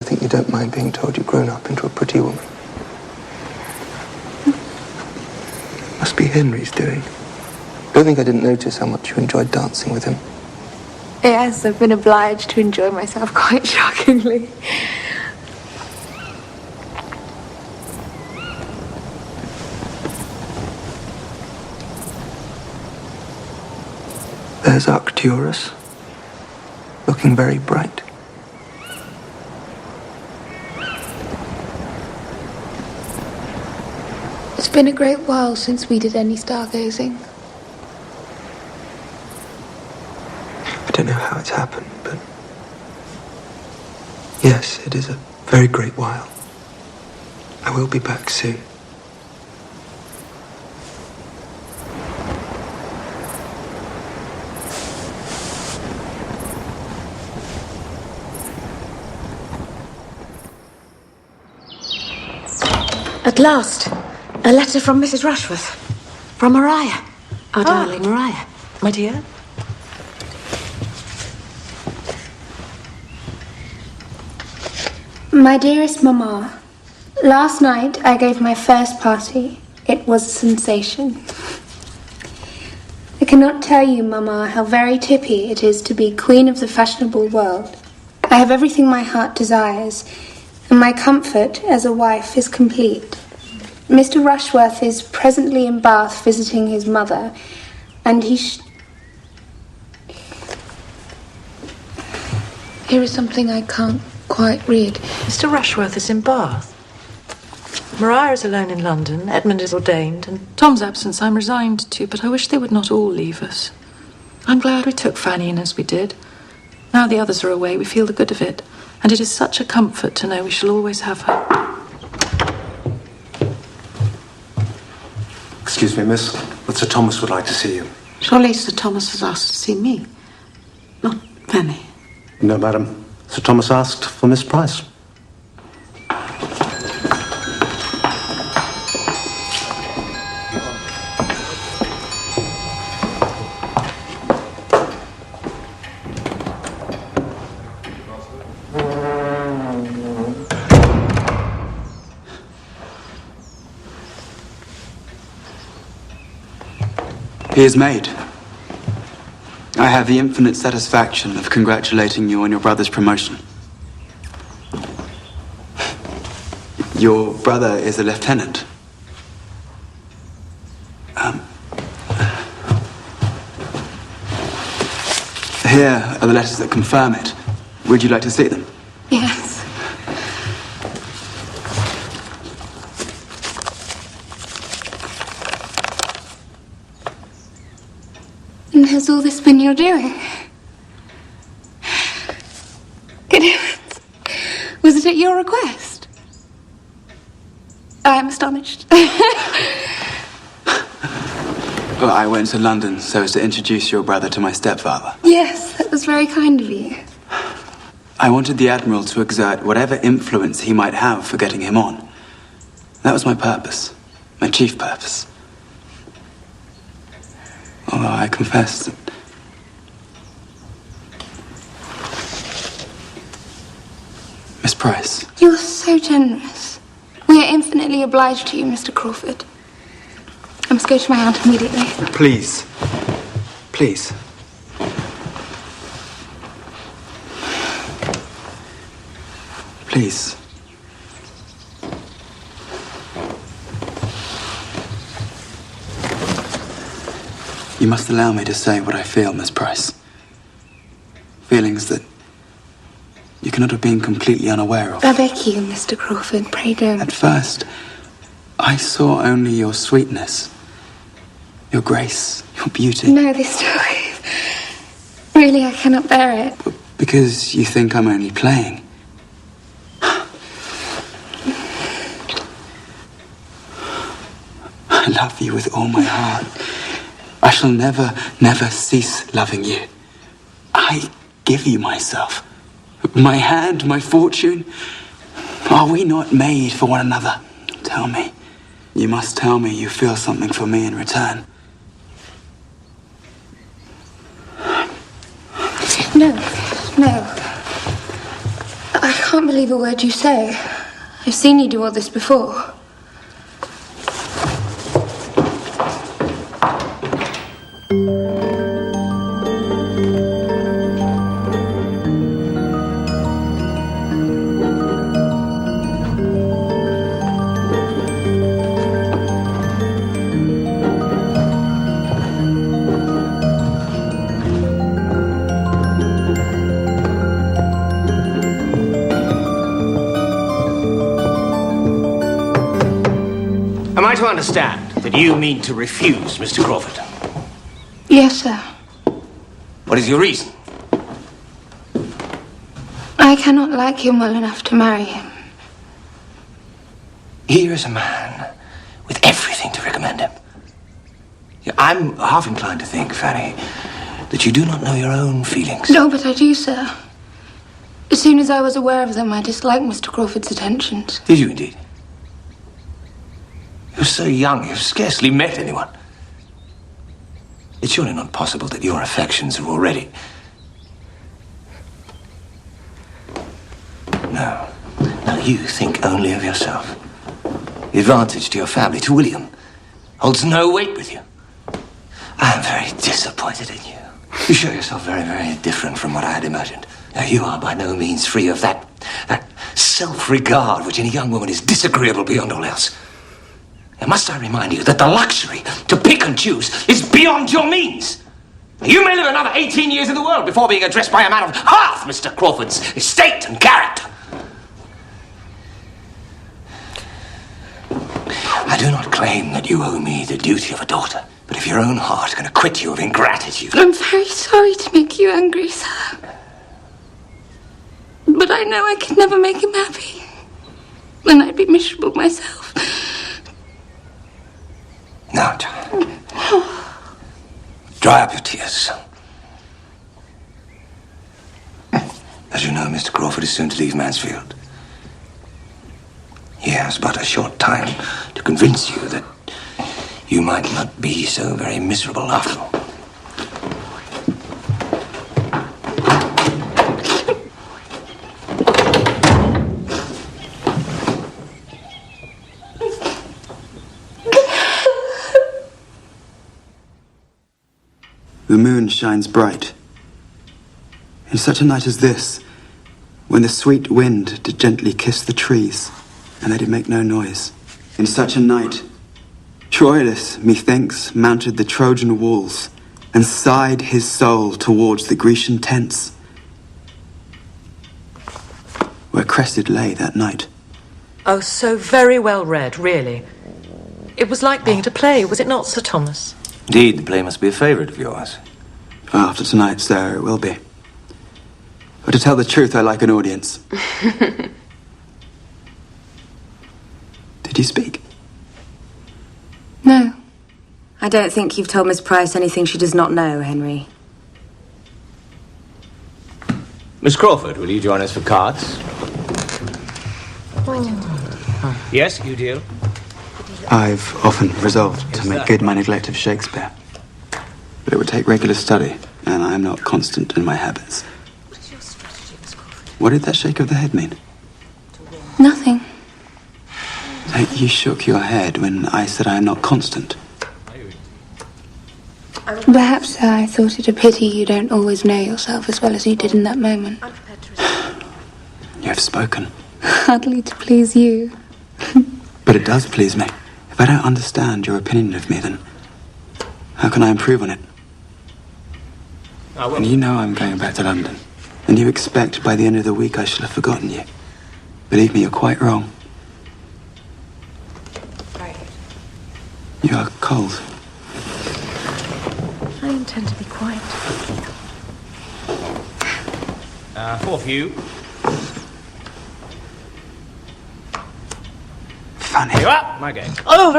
think you don't mind being told you've grown up into a pretty woman. Must be Henry's doing. Don't think I didn't notice how much you enjoyed dancing with him. Yes, I've been obliged to enjoy myself quite shockingly. There's Arcturus, looking very bright. It's been a great while since we did any stargazing. I don't know how it's happened, but yes, it is a very great while. I will be back soon. At last, a letter from Mrs. Rushworth. From Maria. Our darling Maria. My dear? My dearest Mamma, last night I gave my first party. It was a sensation. I cannot tell you, Mamma, how very tippy it is to be queen of the fashionable world. I have everything my heart desires, and my comfort as a wife is complete. Mr. Rushworth is presently in Bath visiting his mother, and he Here is something I can't quite read. Mr. Rushworth is in Bath. Maria is alone in London, Edmund is ordained, and Tom's absence I'm resigned to, but I wish they would not all leave us. I'm glad we took Fanny in as we did. Now the others are away, we feel the good of it, and it is such a comfort to know we shall always have her. Excuse me, miss, but Sir Thomas would like to see you. Surely Sir Thomas has asked to see me, not Fanny. No, madam. Sir Thomas asked for Miss Price. He is made. I have the infinite satisfaction of congratulating you on your brother's promotion. Your brother is a lieutenant. Here are the letters that confirm it. Would you like to see them? Yes. And has all this been your doing? Good heavens. Was it at your request? I am astonished. Well, I went to London so as to introduce your brother to my stepfather. Yes, that was very kind of you. I wanted the Admiral to exert whatever influence he might have for getting him on. That was my purpose, my chief purpose. Although I confess that... Miss Price. You are so generous. We are infinitely obliged to you, Mr. Crawford. I must go to my aunt immediately. Please. Please. Please. You must allow me to say what I feel, Miss Price. Feelings that you cannot have been completely unaware of. I beg you, Mr. Crawford, pray don't. At first, I saw only your sweetness, your grace, your beauty. No, this time. Really, I cannot bear it. But because you think I'm only playing. I love you with all my heart. I shall never, never cease loving you. I give you myself. My hand, my fortune. Are we not made for one another? Tell me. You must tell me you feel something for me in return. No, no. I can't believe a word you say. I've seen you do all this before. Am I to understand that you mean to refuse Mr. Crawford? Yes, sir. What is your reason? I cannot like him well enough to marry him. Here is a man with everything to recommend him. Yeah, I'm half inclined to think, Fanny, that you do not know your own feelings. No, but I do, sir. As soon as I was aware of them, I disliked Mr. Crawford's attentions. Did you indeed? You're so young, you've scarcely met anyone. It's surely not possible that your affections are already... No. No, you think only of yourself. The advantage to your family, to William, holds no weight with you. I am very disappointed in you. You show yourself very, very different from what I had imagined. Now, you are by no means free of that self-regard which in a young woman is disagreeable beyond all else. Now, must I remind you that the luxury to pick and choose is beyond your means? You may live another 18 years in the world before being addressed by a man of half Mr. Crawford's estate and character. I do not claim that you owe me the duty of a daughter, but if your own heart can acquit you of ingratitude... I'm very sorry to make you angry, sir. But I know I could never make him happy. And I'd be miserable myself. Now, child, dry up your tears. As you know, Mr. Crawford is soon to leave Mansfield. He has but a short time to convince you that you might not be so very miserable after all. The moon shines bright. In such a night as this, when the sweet wind did gently kiss the trees, and they did make no noise. In such a night, Troilus, methinks, mounted the Trojan walls, and sighed his soul towards the Grecian tents, where Cressid lay that night. Oh, so very well read, really. It was like being at a play, was it not, Sir Thomas? Indeed, the play must be a favourite of yours. After tonight, sir, it will be. But to tell the truth, I like an audience. Did you speak? No. I don't think you've told Miss Price anything she does not know, Henry. Miss Crawford, will you join us for cards? Yes, you deal. I've often resolved to make good my neglect of Shakespeare. But it would take regular study, and I am not constant in my habits. What is your strategy, Miss Crawford? What did that shake of the head mean? Nothing. You shook your head when I said I am not constant. Perhaps, sir, I thought it a pity you don't always know yourself as well as you did in that moment. I'm prepared to receive. You have spoken. Hardly to please you. But it does please me. If I don't understand your opinion of me, then how can I improve on it? And you know I'm going back to London. And you expect by the end of the week I shall have forgotten you. Believe me, you're quite wrong. Right. You are cold. I intend to be quiet. For you. Fanny. You up? My game. Oh, very